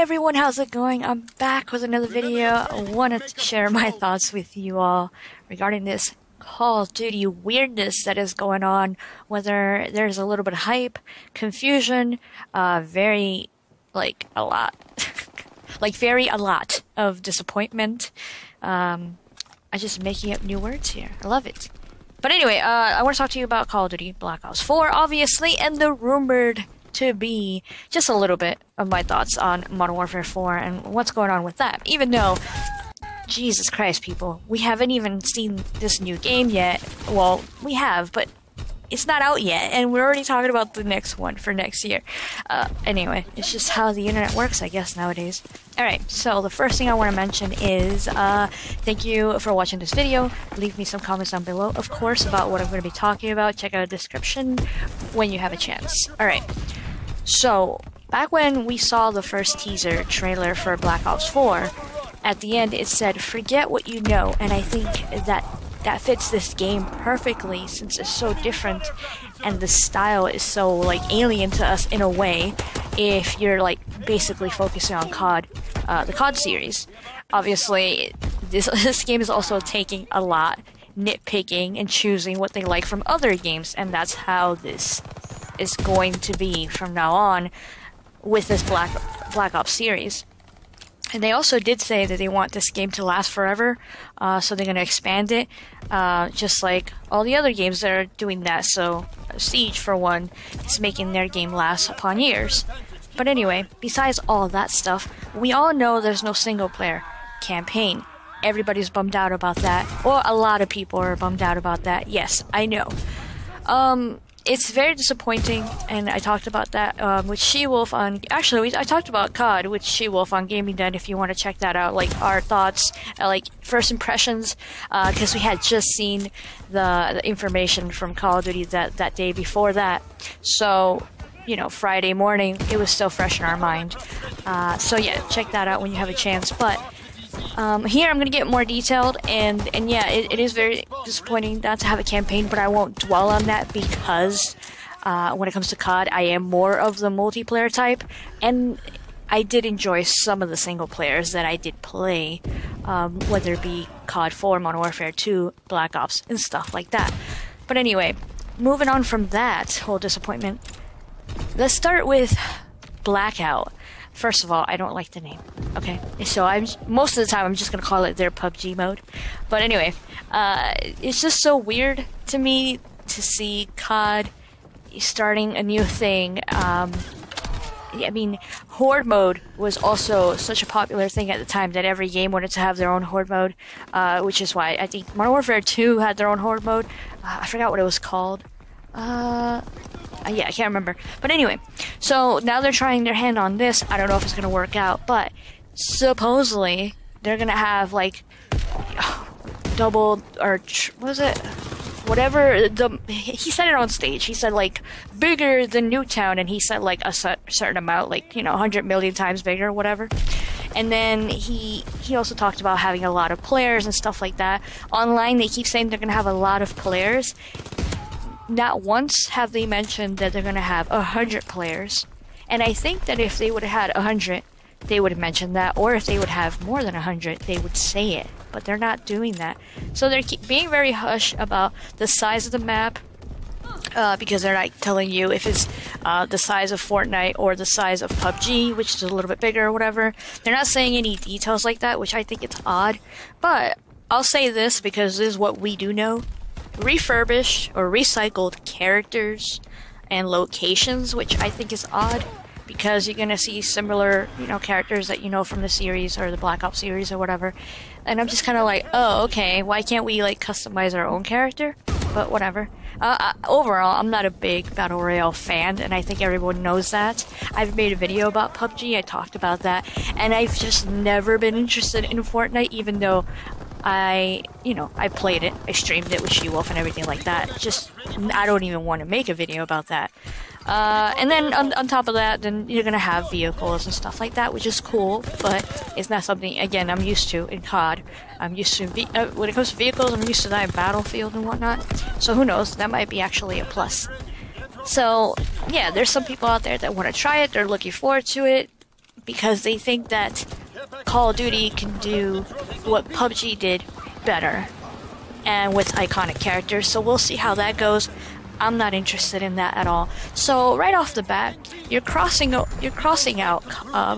everyone, how's it going? I'm back with another video. I wanted to share my thoughts with you all regarding this Call of Duty weirdness that is going on, whether there's a little bit of hype, confusion, very a lot of disappointment. I'm just making up new words here. I love it. But anyway, I want to talk to you about Call of Duty Black Ops 4, obviously, and the rumored to be just a little bit of my thoughts on Modern Warfare 4 and what's going on with that. Even though, Jesus Christ, people, we haven't even seen this new game yet. Well, we have, but it's not out yet, and we're already talking about the next one for next year. Anyway, it's just how the internet works, I guess, nowadays. Alright, so the first thing I want to mention is, thank you for watching this video. Leave me some comments down below, of course, about what I'm going to be talking about. Check out the description when you have a chance. Alright, so, back when we saw the first teaser trailer for Black Ops 4, at the end it said, "Forget what you know," and I think that fits this game perfectly since it's so different and the style is so alien to us in a way if you're basically focusing on COD, the COD series. Obviously this game is also taking a lot nitpicking and choosing what they like from other games, and that's how this is going to be from now on with this Black Ops series. And they also did say that they want this game to last forever, so they're going to expand it, just like all the other games that are doing that. So Siege, for one, is making their game last upon years. But anyway, besides all that stuff, we all know there's no single-player campaign. Everybody's bummed out about that, or a lot of people are bummed out about that. Yes, I know. It's very disappointing, and I talked about that with Shewulf on... Actually, I talked about COD with Shewulf on Gaming Den if you want to check that out, our thoughts, first impressions, because we had just seen the information from Call of Duty that day before that. So, you know, Friday morning, it was still fresh in our mind. So yeah, check that out when you have a chance. But here I'm going to get more detailed, and yeah, it is very disappointing not to have a campaign, but I won't dwell on that because when it comes to COD, I am more of the multiplayer type, and I did enjoy some of the single players that I did play, whether it be COD 4, Modern Warfare 2, Black Ops, and stuff like that. But anyway, moving on from that whole disappointment, let's start with Blackout. First of all, I don't like the name, okay? So most of the time I'm just gonna call it their PUBG mode. But anyway, it's just so weird to me to see COD starting a new thing. I mean, Horde mode was also such a popular thing at the time that every game wanted to have their own Horde mode, which is why I think Modern Warfare 2 had their own Horde mode. I forgot what it was called. Yeah, I can't remember. But anyway, so now they're trying their hand on this. I don't know if it's gonna work out, but supposedly they're gonna have double or what was it? Whatever he said it on stage. He said bigger than Newtown, and he said a certain amount, 100 million times bigger, whatever. And then he also talked about having a lot of players and stuff like that. Online, they keep saying they're gonna have a lot of players. Not once have they mentioned that they're going to have 100 players. And I think that if they would have had 100, they would have mentioned that. Or if they would have more than 100, they would say it. But they're not doing that. So they're being very hush about the size of the map. Because they're not telling you if it's the size of Fortnite or the size of PUBG, which is a little bit bigger or whatever. They're not saying any details like that, which I think it's odd. But I'll say this because this is what we do know. Refurbished or recycled characters and locations, which I think is odd because you're gonna see similar, characters that you know from the series or the Black Ops series or whatever. And I'm just kind of oh, okay, why can't we customize our own character? But whatever. Overall, I'm not a big Battle Royale fan, and I think everyone knows that. I've made a video about PUBG, I talked about that, and I've just never been interested in Fortnite, even though I played it, I streamed it with Shewulf and everything like that. I don't even want to make a video about that. And then on top of that, then you're gonna have vehicles and stuff like that, which is cool, but it's not something, again, I'm used to in COD. I'm used to, when it comes to vehicles, I'm used to that in Battlefield and whatnot. So who knows, that might be actually a plus. So, yeah, there's some people out there that want to try it, they're looking forward to it. because they think that Call of Duty can do what PUBG did better and with iconic characters. So we'll see how that goes. I'm not interested in that at all. So right off the bat, you're crossing out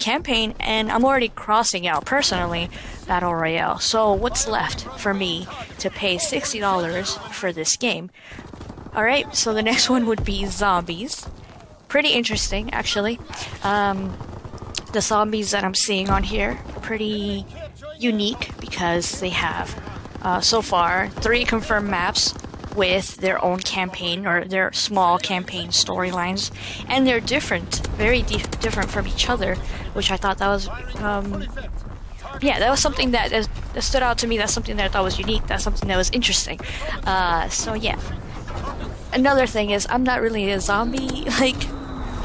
campaign, and I'm already crossing out personally Battle Royale. So what's left for me to pay $60 for this game? Alright, so the next one would be zombies. Pretty interesting, actually. The zombies that I'm seeing on here are pretty unique because they have, so far, 3 confirmed maps with their own campaign or their small campaign storylines, and they're different, very different from each other, which I thought that was, yeah, that was something that stood out to me. That's something that I thought was unique. That's something that was interesting. So yeah. Another thing is, I'm not really a zombie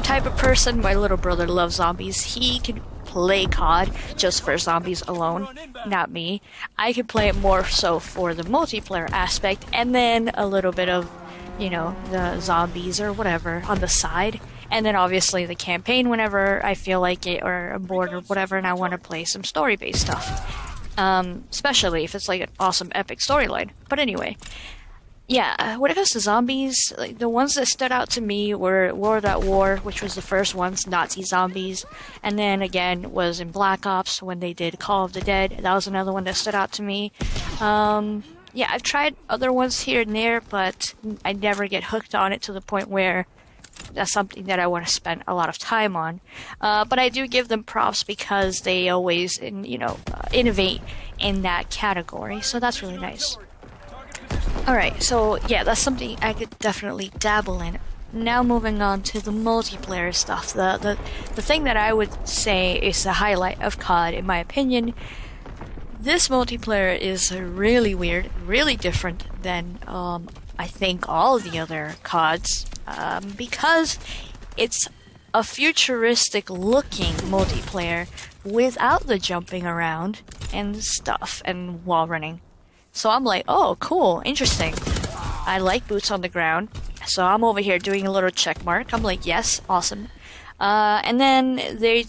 type of person. My little brother loves zombies. He can play COD just for zombies alone, not me. I can play it more so for the multiplayer aspect, and then a little bit of, you know, the zombies or whatever on the side, and then obviously the campaign whenever I feel like it, or I'm bored or whatever, and I want to play some story-based stuff. Especially if it's like an awesome epic storyline. But anyway, yeah, when it comes to zombies, like, the ones that stood out to me were World at War, which was the first ones, Nazi zombies, and then again was in Black Ops when they did Call of the Dead. That was another one that stood out to me. Yeah, I've tried other ones here and there, but I never get hooked on it to the point where that's something that I want to spend a lot of time on. But I do give them props because they always, innovate in that category, so that's really nice. Alright, so yeah, that's something I could definitely dabble in. Now moving on to the multiplayer stuff. The thing that I would say is the highlight of COD, in my opinion. This multiplayer is really weird, really different than I think all of the other CODs, because it's a futuristic looking multiplayer without the jumping around and stuff and wall running. So I'm like, oh, cool, interesting. I like boots on the ground. So I'm over here doing a little check mark. I'm like, yes, awesome. And then they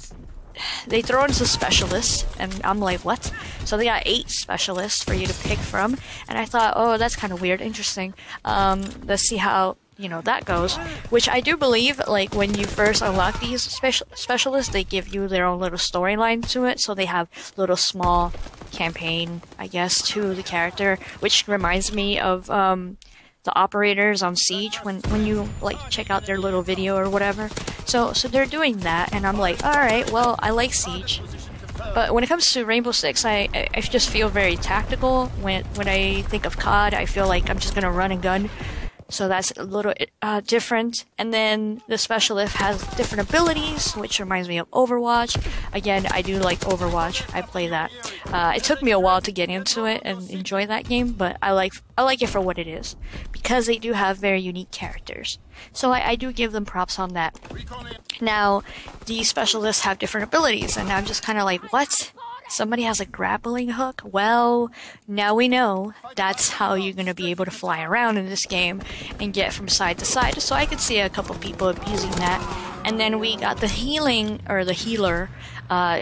throw in some specialists, and I'm like, what? So they got 8 specialists for you to pick from, and I thought, oh, that's kind of weird, interesting. Let's see how, that goes. Which I do believe, like, when you first unlock these specialists, they give you their own little storyline to it, so they have little small campaign, I guess, to the character, which reminds me of the operators on Siege when you check out their little video or whatever. So they're doing that, and I'm like, all right, well, I like Siege, but when it comes to Rainbow Six, I just feel very tactical. When I think of COD, I feel like I'm just gonna run and gun. So that's a little different. And then the specialist has different abilities, which reminds me of Overwatch. Again, I do like Overwatch. I play that. It took me a while to get into it and enjoy that game, but I like it for what it is, because they do have very unique characters. So I do give them props on that. Now, the specialists have different abilities, and I'm just kind of like, what? Somebody has a grappling hook? Well, now we know that's how you're going to be able to fly around in this game and get from side to side. So I could see a couple people abusing that. And then we got the healing, or the healer,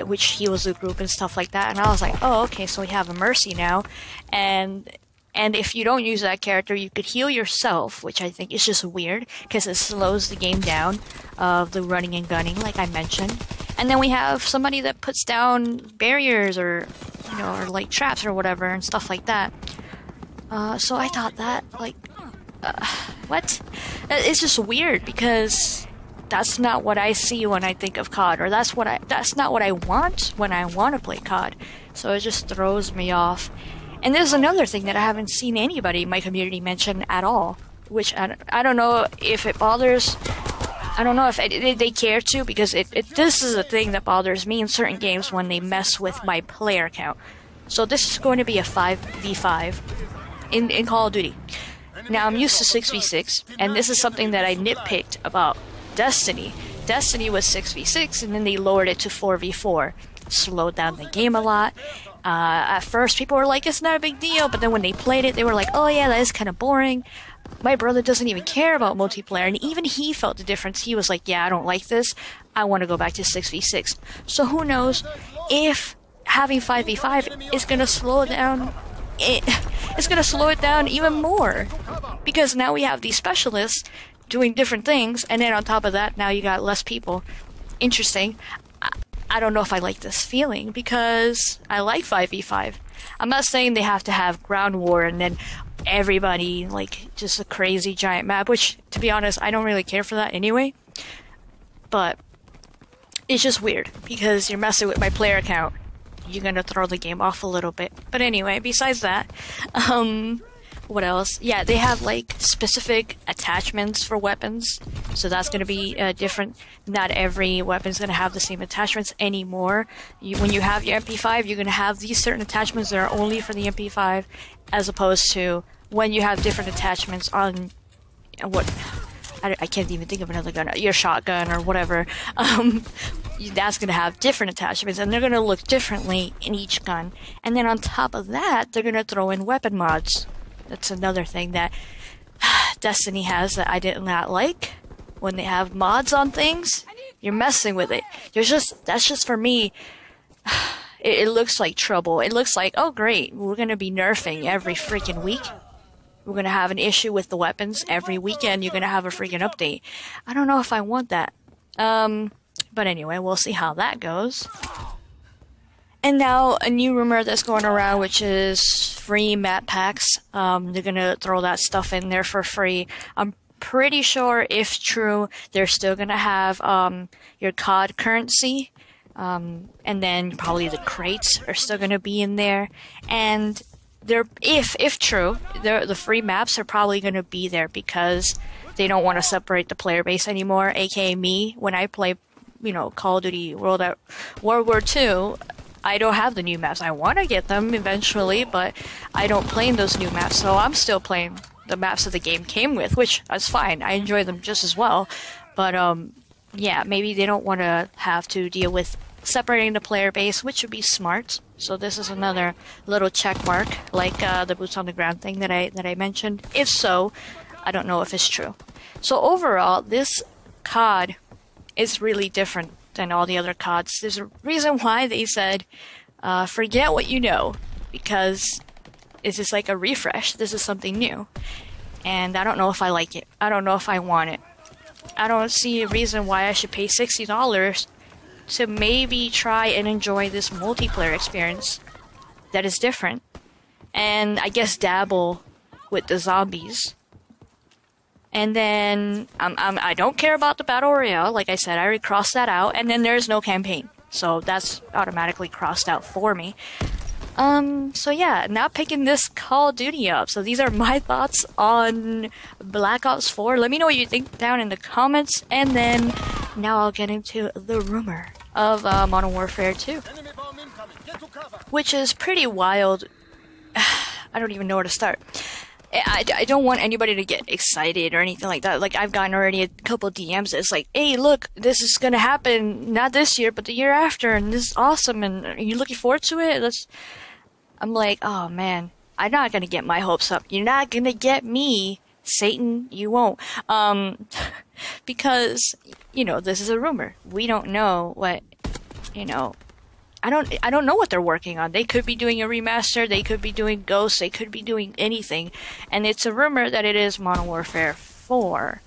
which heals the group and stuff like that. And I was like, oh, okay, so we have a Mercy now. And if you don't use that character, you could heal yourself, which I think is just weird, because it slows the game down of the running and gunning, like I mentioned. And then we have somebody that puts down barriers or like traps or whatever and stuff like that. So I thought that, what? It's just weird, because that's not what I see when I think of COD, or that's not what I want when I want to play COD. So it just throws me off. And there's another thing that I haven't seen anybody in my community mention at all, which I don't know if it bothers. I don't know if they care to, because this is a thing that bothers me in certain games when they mess with my player count. So this is going to be a 5v5 in Call of Duty. Now, I'm used to 6v6, and this is something that I nitpicked about Destiny. Destiny was 6v6, and then they lowered it to 4v4. slowed down the game a lot. At first, people were like, it's not a big deal, but then when they played it, they were like, oh yeah, that is kind of boring. My brother doesn't even care about multiplayer, and even he felt the difference. He was like, yeah, I don't like this. I want to go back to 6v6. So who knows if having 5v5 is going to slow down. It's going to slow it down even more. Because now we have these specialists doing different things, and then on top of that, now you got less people. Interesting. I don't know if I like this feeling, because I like 5v5. I'm not saying they have to have ground war and then everybody, like, just a crazy giant map, which, to be honest, I don't really care for that anyway. But it's just weird, because you're messing with my player account. You're gonna throw the game off a little bit. But anyway, besides that, what else? Yeah, they have, like, specific attachments for weapons. So that's going to be different. Not every weapon's going to have the same attachments anymore. When you have your MP5, you're going to have these certain attachments that are only for the MP5, as opposed to when you have different attachments on what... I can't even think of another gun. Your shotgun or whatever. That's going to have different attachments, and they're going to look differently in each gun. And then on top of that, they're going to throw in weapon mods. That's another thing that Destiny has that I did not like. When they have mods on things, you're messing with it. That's just for me. It looks like trouble. It looks like, oh great, we're gonna be nerfing every freaking week. We're gonna have an issue with the weapons every weekend. You're gonna have a freaking update. I don't know if I want that. But anyway, we'll see how that goes. And now a new rumor that's going around, which is free map packs. They're gonna throw that stuff in there for free. I'm pretty sure, if true, they're still gonna have your COD currency, and then probably the crates are still gonna be in there. And they're, if true, the free maps are probably gonna be there because they don't want to separate the player base anymore. AKA me, when I play, Call of Duty World War II. I don't have the new maps. I want to get them eventually, but I don't play in those new maps, so I'm still playing the maps that the game came with, which is fine. I enjoy them just as well. But, yeah, maybe they don't want to have to deal with separating the player base, which would be smart. So this is another little check mark, like the boots on the ground thing that I mentioned. If so, I don't know if it's true. So overall, this COD is really different than all the other CODs. There's a reason why they said, forget what you know, because it's just like a refresh. This is something new. And I don't know if I like it. I don't know if I want it. I don't see a reason why I should pay $60 to maybe try and enjoy this multiplayer experience that is different. And I guess dabble with the zombies. And then, I don't care about the Battle Royale. Like I said, I already crossed that out. And then there's no campaign. So that's automatically crossed out for me. So yeah, now picking this Call of Duty up. So these are my thoughts on Black Ops 4. Let me know what you think down in the comments. And then, now I'll get into the rumor of Modern Warfare 2. Which is pretty wild. I don't even know where to start. I don't want anybody to get excited or anything like that. Like, I've gotten already a couple DMs that's like, hey, look, this is gonna happen, not this year, but the year after, and this is awesome, and are you looking forward to it? I'm like, oh man, I'm not gonna get my hopes up. You're not gonna get me, Satan, you won't. Because, this is a rumor. We don't know what, I don't know what they're working on. They could be doing a remaster, they could be doing Ghosts, they could be doing anything. And it's a rumor that it is Modern Warfare 4.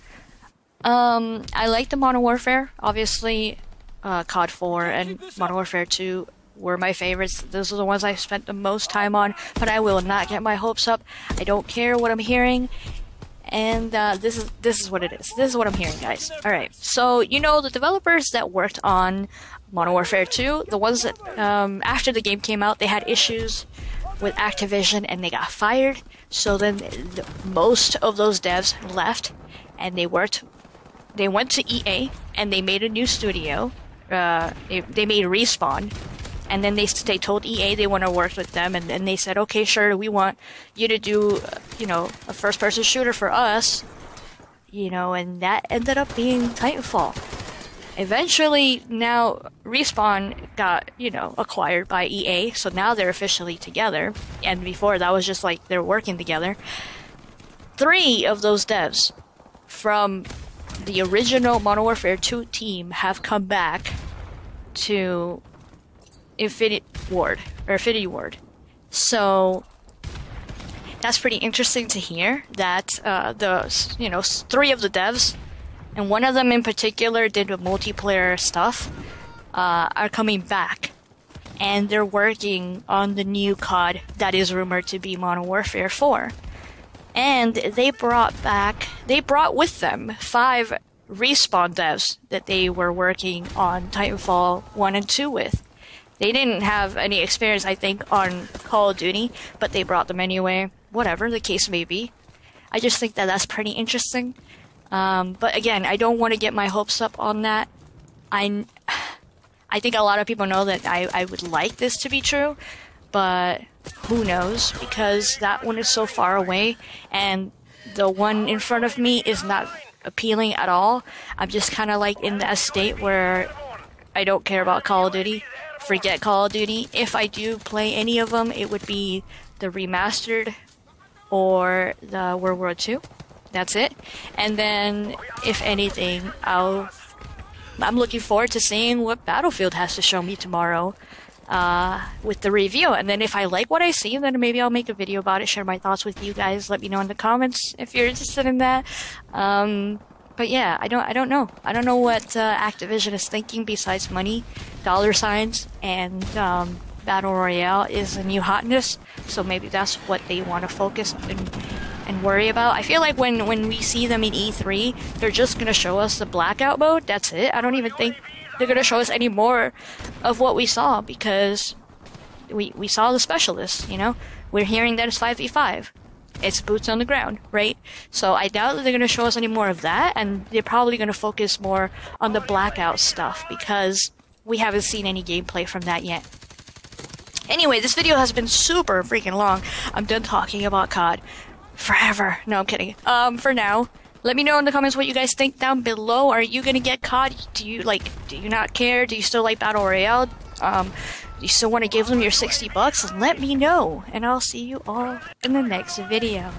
I like the Modern Warfare. Obviously, COD 4 and Modern Warfare 2 were my favorites. Those are the ones I spent the most time on, but I will not get my hopes up. I don't care what I'm hearing. And this is what it is. This is what I'm hearing, guys. Alright, so the developers that worked on Modern Warfare 2, the ones that, after the game came out, they had issues with Activision and they got fired. So then most of those devs left and they went to EA and they made a new studio. They made Respawn. And then they told EA they want to work with them, and they said, okay, sure, we want you to do, a first-person shooter for us, and that ended up being Titanfall. Eventually, now Respawn got, acquired by EA, so now they're officially together. And before, that was just like they're working together. 3 of those devs from the original Modern Warfare 2 team have come back to Infinity Ward. So that's pretty interesting to hear that 3 of the devs, and one of them in particular did the multiplayer stuff, are coming back. And they're working on the new COD that is rumored to be Modern Warfare 4. And they brought with them 5 Respawn devs that they were working on Titanfall 1 and 2 with. They didn't have any experience, I think, on Call of Duty, but they brought them anyway. Whatever the case may be. I just think that that's pretty interesting. But again, I don't want to get my hopes up on that. I think a lot of people know that I would like this to be true, but who knows? Because that one is so far away, and the one in front of me is not appealing at all. I'm just kind of like in that state where I don't care about Call of Duty. Forget Call of Duty. If I do play any of them, it would be the remastered or the World War II. That's it. And then, if anything, I'm looking forward to seeing what Battlefield has to show me tomorrow with the review. And then if I like what I see, then maybe I'll make a video about it, share my thoughts with you guys. Let me know in the comments if you're interested in that. But yeah, I don't know. I don't know what Activision is thinking besides money, dollar signs, and Battle Royale is a new hotness. So maybe that's what they want to focus and worry about. I feel like when we see them in E3, they're just going to show us the blackout mode. That's it. I don't even think they're going to show us any more of what we saw, because we saw the specialists, We're hearing that it's 5v5. It's boots on the ground, right? So I doubt that they're going to show us any more of that, and they're probably going to focus more on the blackout stuff, because we haven't seen any gameplay from that yet. Anyway, this video has been super freaking long. I'm done talking about COD. Forever. No, I'm kidding. For now, let me know in the comments what you guys think down below. Are you gonna get COD? Do you not care? Do you still like Battle Royale? Do you still want to give them your $60? Let me know, and I'll see you all in the next video.